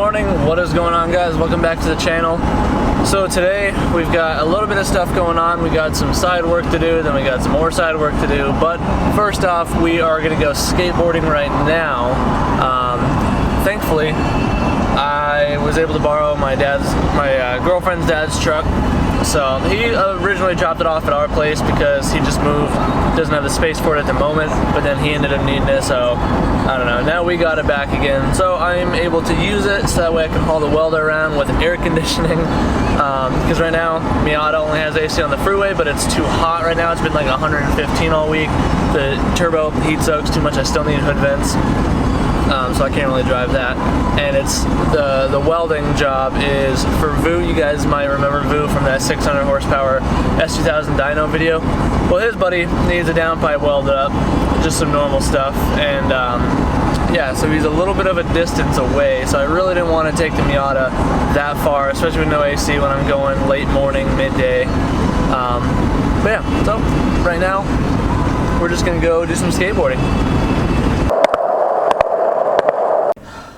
morning. What is going on, guys? Welcome back to the channel. So today we've got a little bit of stuff going on. We got some side work to do, then we got some more side work to do. But first off, we are gonna go skateboarding right now. Thankfully, I was able to borrow my girlfriend's dad's truck. So he originally dropped it off at our place because he just moved, doesn't have the space for it at the moment, but then he ended up needing it, so I don't know. Now we got it back again, so I'm able to use it so that way I can haul the welder around with air conditioning, because right now Miata only has AC on the freeway, but it's too hot right now. It's been like 115 all week. The turbo heat soaks too much. I still need hood vents. So I can't really drive that. And it's the welding job is for Vu. You guys might remember Vu from that 600 horsepower S2000 dyno video. Well, his buddy needs a downpipe welded up, just some normal stuff. And yeah, so he's a little bit of a distance away. So I really didn't want to take the Miata that far, especially with no AC when I'm going late morning, midday. But yeah, so right now we're just gonna go do some skateboarding.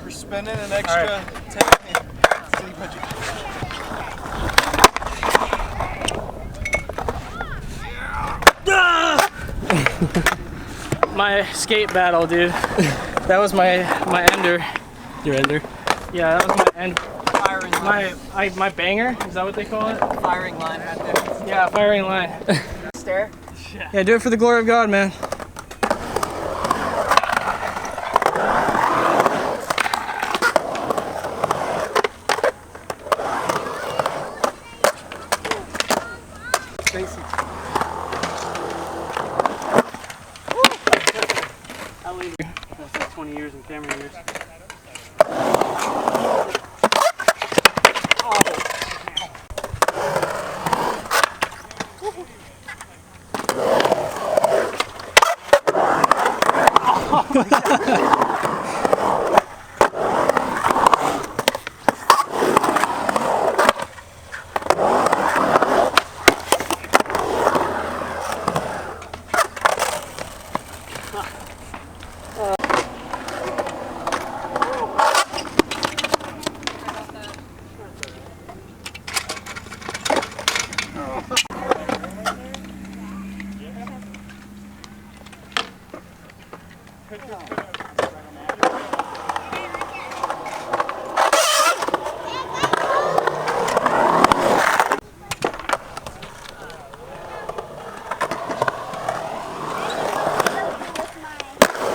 Spending an extra right. city budget. My skate battle, dude. That was my ender. Your ender? Yeah, that was my end. Firing line. My banger. Is that what they call it? Firing line right there. Yeah, firing line. Stare. Yeah, do it for the glory of God, man. I'll leave you. That's like 20 years in camera years.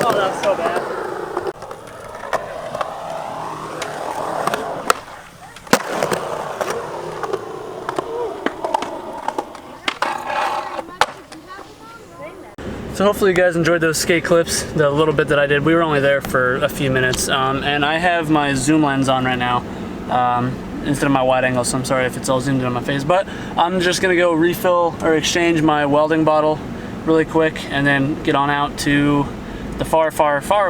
Oh, that's so bad. So hopefully you guys enjoyed those skate clips, the little bit that I did. We were only there for a few minutes, and I have my zoom lens on right now instead of my wide angle, so I'm sorry if it's all zoomed in on my face, but I'm just gonna go refill or exchange my welding bottle really quick and then get on out to the far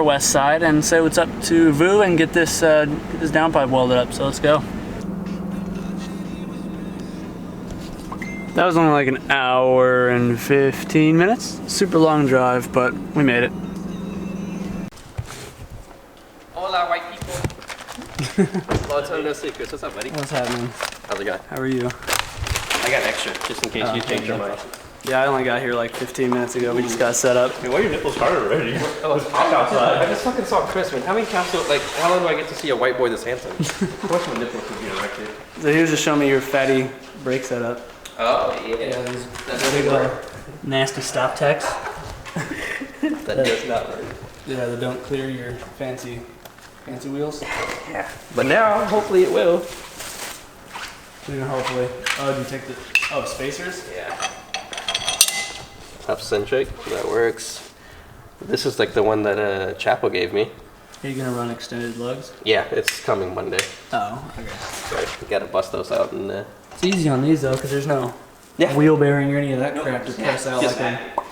west side and say what's up to Vu and get this downpipe welded up. So let's go. That was only like an hour and 15 minutes. Super long drive, but we made it. Hola, white people. Long time no see, Chris. What's up, buddy? What's happening? How's it going? How are you? I got extra, just in case you change your mind. Yeah, I only got here like 15 minutes ago. We just got set up. Hey, why are your nipples hard already? Oh, it's hot outside. I just fucking saw Chris, man. How many times how long do I get to see a white boy this handsome? How much my nipples would be erected? So here's just showing me your fatty brake setup. Oh, yeah. That's big nasty stop text. That does not work. Yeah, they don't clear your fancy wheels. Yeah. But now, hopefully it will. Hopefully. Oh, do you take the spacers? Yeah. Up-centric, that works. This is like the one that Chapo gave me. Are you gonna run extended lugs? Yeah, it's coming Monday. Oh, okay. So you gotta bust those out and It's easy on these though, because there's no wheel bearing or any of that crap to press out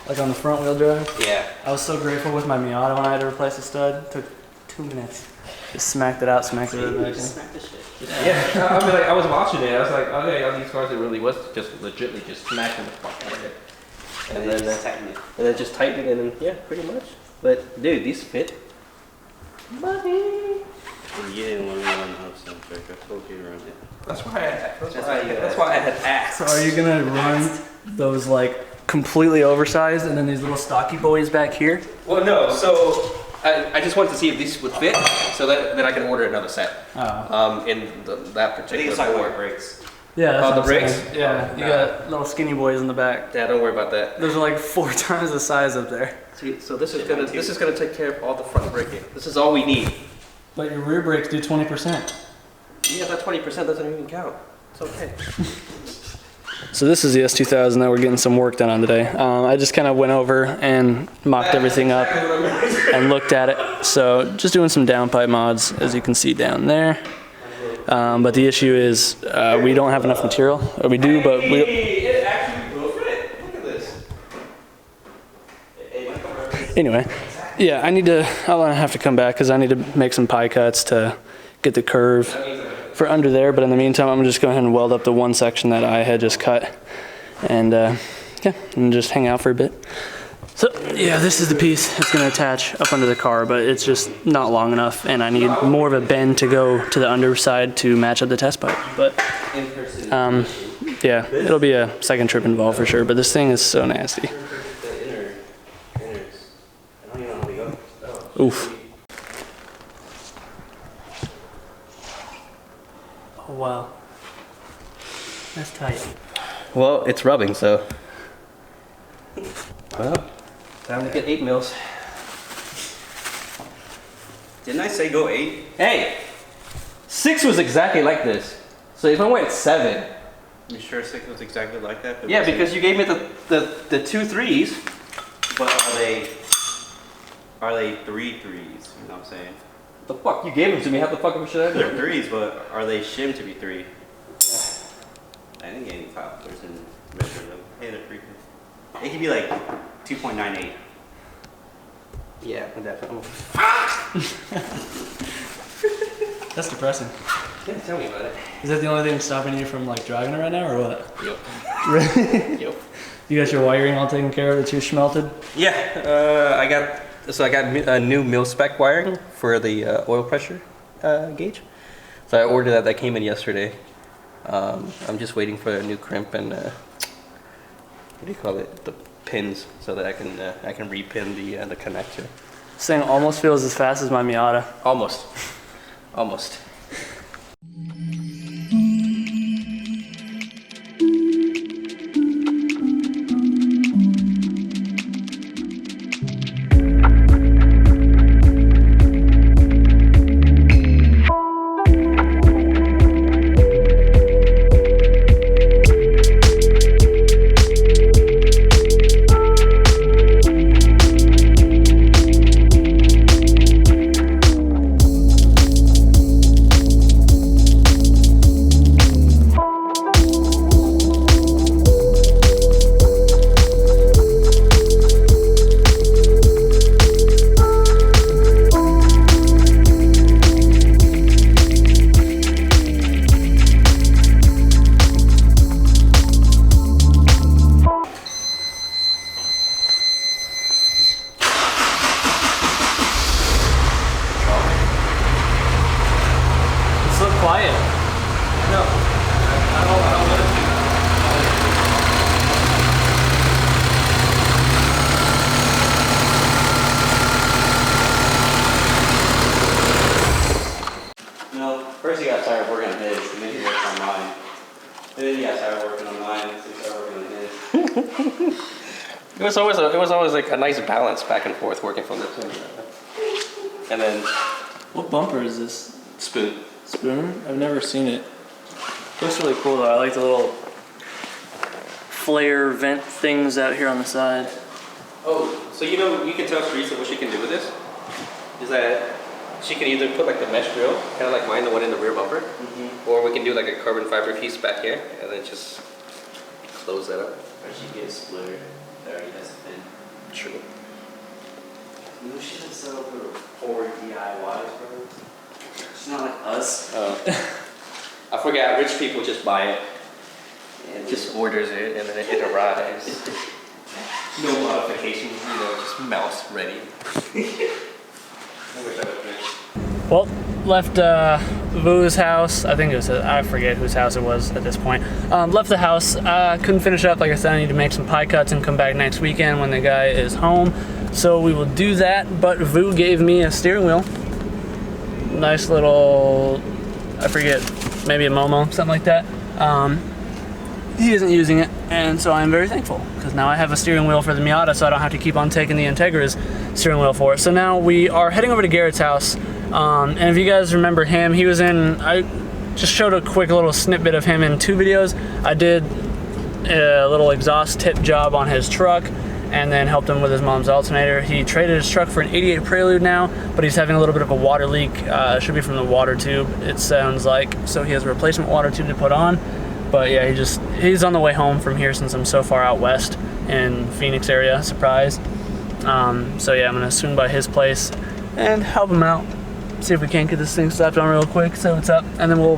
like on the front wheel drive. Yeah. I was so grateful with my Miata when I had to replace the stud. It took 2 minutes. Just smacked it out, smacked it right back in. Smack the shit. Yeah, I mean, like, I was watching it. I was like, okay, all these cars, it really was just legitimately just smacking the fuck out of it. And then tighten it. And then just tighten it, and then, yeah, pretty much. But, dude, these fit. Buddy. You didn't want to be on those. That's why I had asked. So are you gonna run those like completely oversized and then these little stocky boys back here? Well, no. So I just wanted to see if these would fit, so that then I can order another set. In that particular brakes. Yeah, that's the what I'm brakes. saying. Yeah, you got little skinny boys in the back. Yeah, don't worry about that. Those are like 4 times the size up there. See, so this is gonna take care of all the front braking. This is all we need. But your rear brakes do 20%. Yeah, that 20% doesn't even count. It's okay. So this is the S2000 that we're getting some work done on today. I just kind of went over and mocked everything up and looked at it. So just doing some downpipe mods, as you can see down there. But the issue is we don't have enough material. Or we do, but we. It actually will fit. Look at this. Anyway, yeah, I'll have to come back because I need to make some pie cuts to get the curve for under there. But in the meantime, I'm just going ahead and weld up the one section that I had just cut, and yeah, and just hang out for a bit. So yeah, this is the piece that's going to attach up under the car, but it's just not long enough, and I need more of a bend to go to the underside to match up the test pipe. But yeah, it'll be a second trip involved for sure, but this thing is so nasty. Oof. Oh wow. That's tight. Well, it's rubbing, so. Well, time to get 8 mils. Didn't I say go 8? Hey! 6 was exactly like this. So if I went 7. You sure 6 was exactly like that? But Yeah, because you gave me the 2 3s. But are they 3 3s? You know what I'm saying? The fuck? You gave them to me. How the fuck should I do? They're 3s, but are they shimmed to be 3? I didn't get any calipers and measure them. Hey, they're 3. It could be like 2.98. Yeah, definitely. That's depressing. Yeah, tell me about it. Is that the only thing stopping you from like driving it right now, or what? Yep. Really? Yep. You got your wiring all taken care of that you smelted? Yeah, I got a new mil spec wiring for the oil pressure gauge. So I ordered that. That came in yesterday. I'm just waiting for a new crimp and what do you call it? The pins, so that I can repin the connector. This thing almost feels as fast as my Miata. Almost. Almost. Quiet. No. I don't want No, first he got tired working on his, and then he worked on mine. And then he got tired working on mine, so he started working on his. It was always like a nice balance back and forth working from this one. And then What bumper is this? spoon. Spoon? I've never seen it. Looks really cool though. I like the little flare vent things out here on the side. Oh, so you can tell Teresa what she can do with this? Is that she can either put like the mesh grill, kind of like mine, the one in the rear bumper, or we can do like a carbon fiber piece back here, and then just close that up. Or she gets a splitter that already has a pin. True. You know, she does sell her 4 DIYs, bro. She's not like us. I forgot, rich people just buy it and just orders it, and then it arrives. No modifications, just mouse ready. I wish I would finish. Well, left Vu's house. I think it was, I forget whose house it was at this point. Left the house, couldn't finish up. Like I said, I need to make some pie cuts and come back next weekend when the guy is home. So we will do that, but Vu gave me a steering wheel. Nice little, I forget, maybe a Momo, something like that. He isn't using it, and so I'm very thankful, because now I have a steering wheel for the Miata, so I don't have to keep on taking the Integra's steering wheel for it. So now we are heading over to Garrett's house, and if you guys remember him, he was in, I just showed a quick little snippet of him in 2 videos. I did a little exhaust tip job on his truck, and then helped him with his mom's alternator. He traded his truck for an 88 Prelude now, but he's having a little bit of a water leak. It should be from the water tube, it sounds like. So he has a replacement water tube to put on. But yeah, he's on the way home from here since I'm so far out west in Phoenix area, surprise. So yeah, I'm gonna swing by his place and help him out. See if we can't get this thing slapped on real quick, so what's up, and then we'll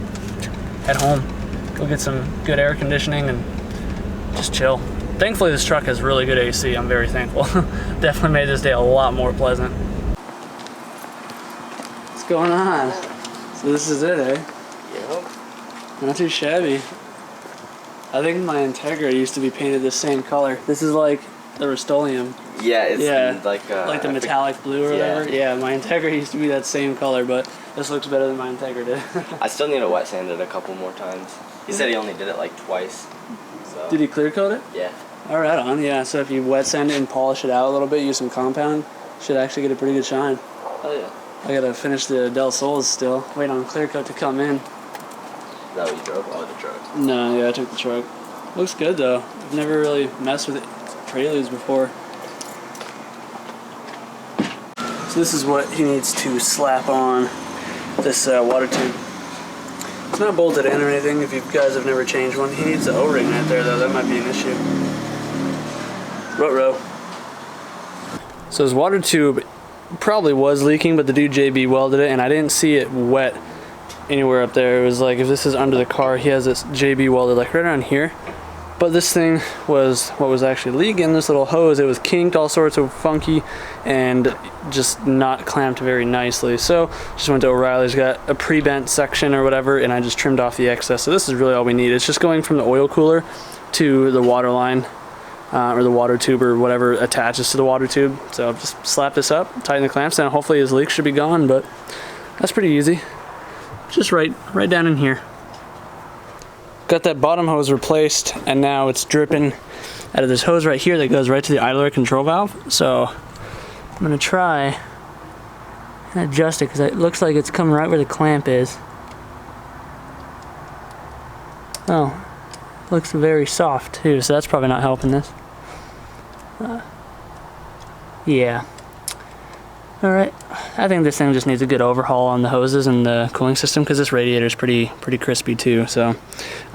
head home. Go get some good air conditioning and just chill. Thankfully this truck has really good AC, I'm very thankful. Definitely made this day a lot more pleasant. What's going on? So this is it, eh? Yep. Not too shabby. I think my Integra used to be painted the same color. This is like the Rust-Oleum. Yeah, it's like the metallic blue or whatever. Yeah, my Integra used to be that same color, but this looks better than my Integra did. I still need to wet sand it a couple more times. He said he only did it like twice. So. Did he clear coat it? Yeah. All right, on. Yeah, so if you wet sand it and polish it out a little bit, use some compound, should actually get a pretty good shine. Oh yeah. I gotta finish the Del Sols still. Wait on clear coat to come in. Is that what you drove? Oh, the truck. No, yeah, I took the truck. Looks good though. I've never really messed with Preludes before. So this is what he needs to slap on this water tube. It's not bolted in or anything if you guys have never changed one. He needs the O-ring right there though, that might be an issue. Ruh-roh. So his water tube probably was leaking, but the dude JB welded it and I didn't see it wet anywhere up there. It was like, if this is under the car, he has this JB welded like right around here. But this thing was what was actually leaking, this little hose. It was kinked, all sorts of funky, and just not clamped very nicely. So just went to O'Reilly's, got a pre-bent section or whatever, and I just trimmed off the excess. So this is really all we need. It's just going from the oil cooler to the water line, or the water tube or whatever attaches to the water tube. So just slap this up, tighten the clamps, and hopefully his leak should be gone, but that's pretty easy. Just right down in here. Got that bottom hose replaced, and now it's dripping out of this hose right here that goes right to the idler control valve. So I'm gonna try and adjust it because it looks like it's coming right where the clamp is. Oh, looks very soft too, so that's probably not helping this. Yeah. All right, I think this thing just needs a good overhaul on the hoses and the cooling system because this radiator is pretty crispy too. So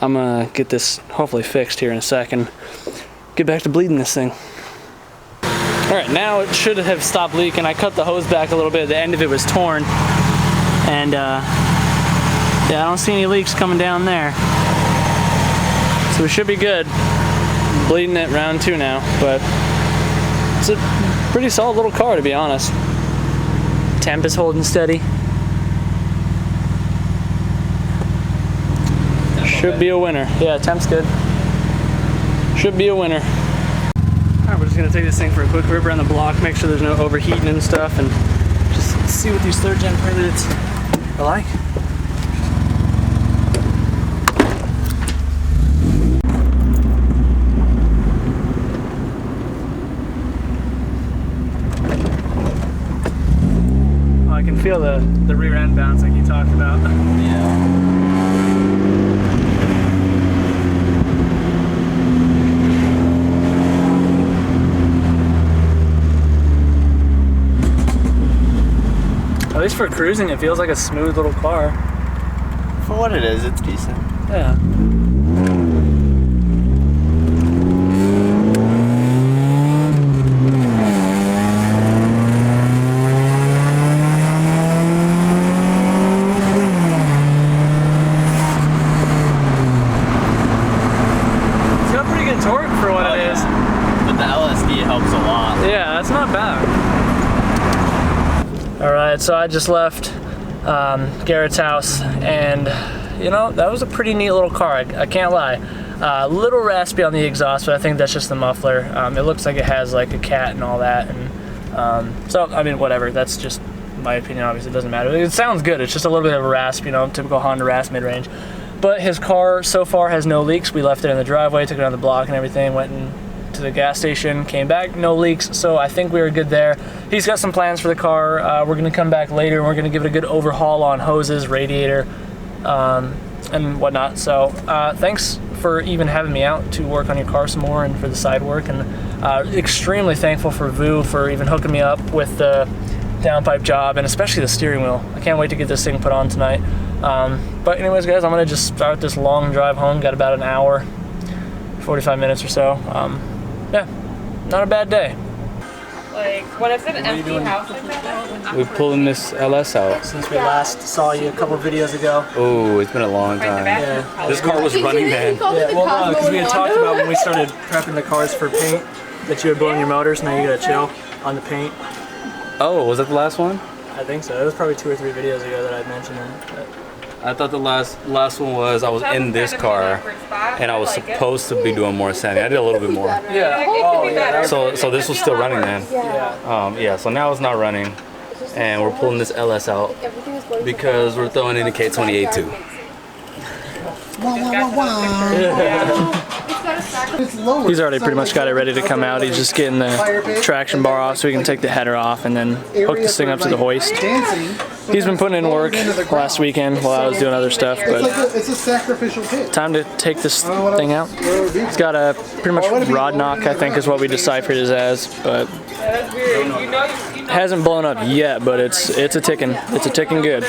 I'm gonna get this hopefully fixed here in a second. Get back to bleeding this thing. All right, now it should have stopped leaking. I cut the hose back a little bit. The end of it was torn, and yeah, I don't see any leaks coming down there. So we should be good. Bleeding it round 2 now, but it's a pretty solid little car to be honest. Temp is holding steady. Should be a winner. Yeah, temp's good. Should be a winner. Alright, we're just gonna take this thing for a quick rip around the block, make sure there's no overheating and stuff, and just see what these 3rd gen Preludes are like. I can feel the rear end bounce like you talked about. Yeah. At least for cruising, it feels like a smooth little car. For what it is, it's decent. Yeah. Torque for what it is. But the LSD helps a lot. Yeah, that's not bad. Alright, so I just left Garrett's house, and you know, that was a pretty neat little car, I can't lie. A little raspy on the exhaust, but I think that's just the muffler. It looks like it has like a cat and all that, and so I mean, whatever, that's just my opinion, obviously it doesn't matter. It sounds good, it's just a little bit of a rasp, you know, typical Honda rasp mid-range. But his car so far has no leaks. We left it in the driveway, took it on the block and everything, went to the gas station, came back, no leaks, so I think we were good there. He's got some plans for the car. We're gonna come back later and we're gonna give it a good overhaul on hoses, radiator, and whatnot. So thanks for even having me out to work on your car some more and for the side work, and extremely thankful for Vu for even hooking me up with the downpipe job, and especially the steering wheel. I can't wait to get this thing put on tonight. But anyways guys, I'm gonna just start this long drive home. Got about an hour, 45 minutes or so. Yeah, not a bad day. Like, what if an empty house like that? We're pulling this LS out. Since we last saw you a couple videos ago. Oh, it's been a long time. Yeah. This car was running then. Yeah, well, because we had talked about when we started prepping the cars for paint that you had blown your motors. Now you gotta chill on the paint. Oh, was that the last one? I think so. It was probably 2 or 3 videos ago that I mentioned it. But I thought the last one was I was in this car and I was supposed to be doing more sanding. I did a little bit more. yeah. Oh, yeah. So this was still running then. Yeah. Yeah, so now it's not running. And we're pulling this LS out because we're throwing in a K28 too. He's already pretty much got it ready to come out. He's just getting the traction bar off so we can take the header off and then hook this thing up to the hoist. He's been putting in work last weekend while I was doing other stuff, but it's a sacrificial pit. time to take this thing out. It's got a pretty much rod knock, I think is what we deciphered it as, but it hasn't blown up yet, but it's a ticking. It's a ticking good.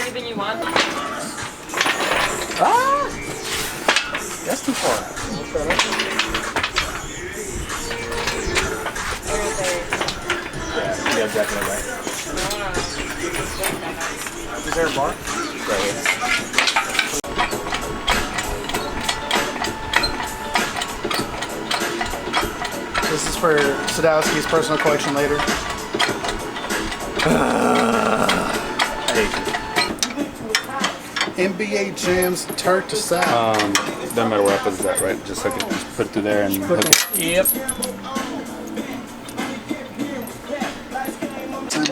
That's too far. Yeah, definitely right. Is there a bar? Right here. This is for Sadowski's personal collection later. NBA Jams Tart to side. Doesn't matter what happens to that, right? Just hook it, just put it through there and hook it. Yep.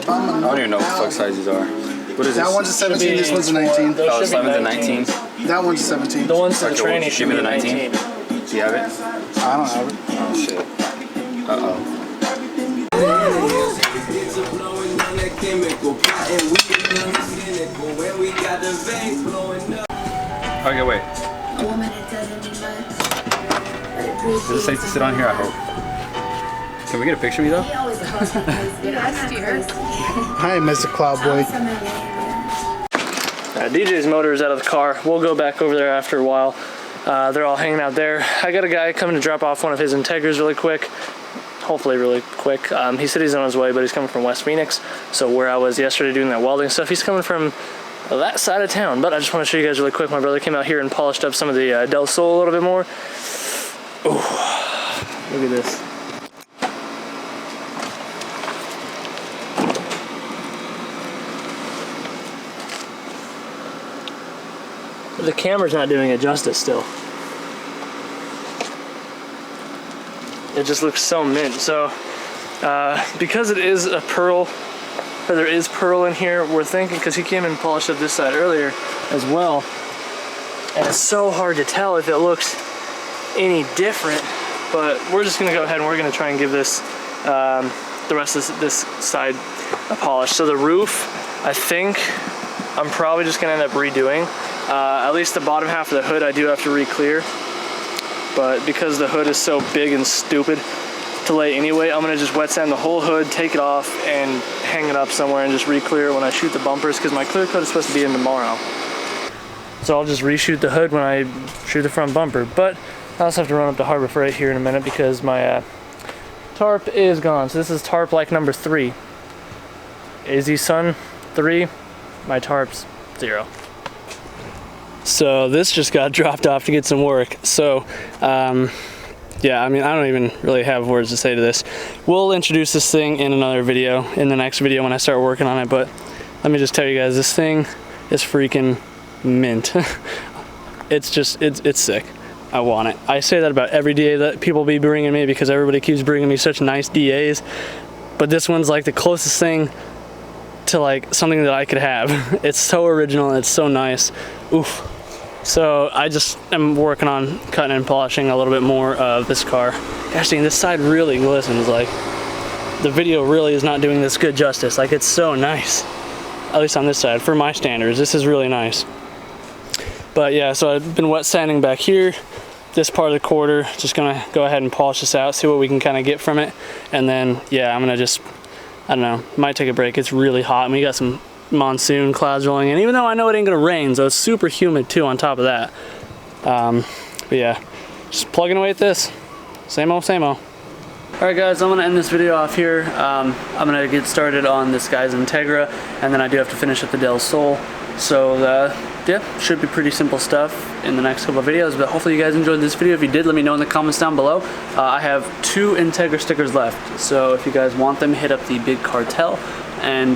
I don't even know what the fuck size these are. What is That this? one's a 17, this one's a 19. Oh, 11 to 19. That one's a 17. The ones to the Okay, tranny well, should give me be the 19. 19. Do you have it? I don't have it. Oh shit. Uh-oh. Okay, wait. Is it safe to sit on here? I hope. Can we get a picture of you though? Hi, Mr. Cloudboy. DJ's motor is out of the car. We'll go back over there after a while. They're all hanging out there. I got a guy coming to drop off one of his Integras really quick. Hopefully really quick. He said he's on his way, but he's coming from West Phoenix. So where I was yesterday doing that welding stuff, he's coming from that side of town. But I just want to show you guys really quick. My brother came out here and polished up some of the Del Sol a little bit more. Ooh, look at this. The camera's not doing it justice still. It just looks so mint. So because it is a pearl, or there is pearl in here, we're thinking, because he came and polished up this side earlier as well, and it's so hard to tell if it looks any different, but we're just gonna go ahead and we're gonna try and give this the rest of this side a polish. So the roof, I think I'm probably just gonna end up redoing. At least the bottom half of the hood I do have to re-clear, but because the hood is so big and stupid to lay anyway, I'm gonna just wet sand the whole hood, take it off, and hang it up somewhere and just re-clear it when I shoot the bumpers, because my clear coat is supposed to be in tomorrow. So I'll just reshoot the hood when I shoot the front bumper. But I also have to run up to Harbor Freight here in a minute because my tarp is gone. So this is tarp like number 3. Izzy Sun 3, my tarp's 0. So this just got dropped off to get some work. So yeah, I mean, I don't even really have words to say to this. We'll introduce this thing in another video, in the next video when I start working on it, but let me just tell you guys, this thing is freaking mint. It's just, it's sick. I want it. I say that about every DA that people be bringing me because everybody keeps bringing me such nice DAs, but this one's like the closest thing to like something that I could have. It's so original and it's so nice. Oof. So I just am working on cutting and polishing a little bit more of this car. Gosh dang, this side really glistens. Like, the video really is not doing this good justice. Like, it's so nice. At least on this side, for my standards, this is really nice. But yeah, so I've been wet sanding back here. This part of the quarter, just gonna go ahead and polish this out, see what we can kind of get from it. And then, yeah, I'm gonna just, I don't know, might take a break. It's really hot and we got some monsoon clouds rolling in, even though I know it ain't gonna rain, so it's super humid too on top of that. But yeah, just plugging away at this. Same old, same old. Alright guys, I'm gonna end this video off here. I'm gonna get started on this guy's Integra, and then I do have to finish up the Del Sol. So yeah, should be pretty simple stuff in the next couple of videos, but hopefully you guys enjoyed this video. If you did, let me know in the comments down below. I have 2 Integra stickers left, so if you guys want them, hit up the Big Cartel, and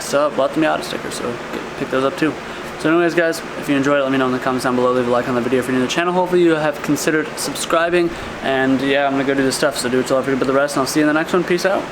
so I bought the Miata sticker, so pick those up too. So anyways guys, if you enjoyed it, let me know in the comments down below. Leave a like on the video if you're new to the channel. Hopefully you have considered subscribing, and yeah, I'm gonna go do this stuff, so do what you'll have to do, but the rest, and I'll see you in the next one. Peace out.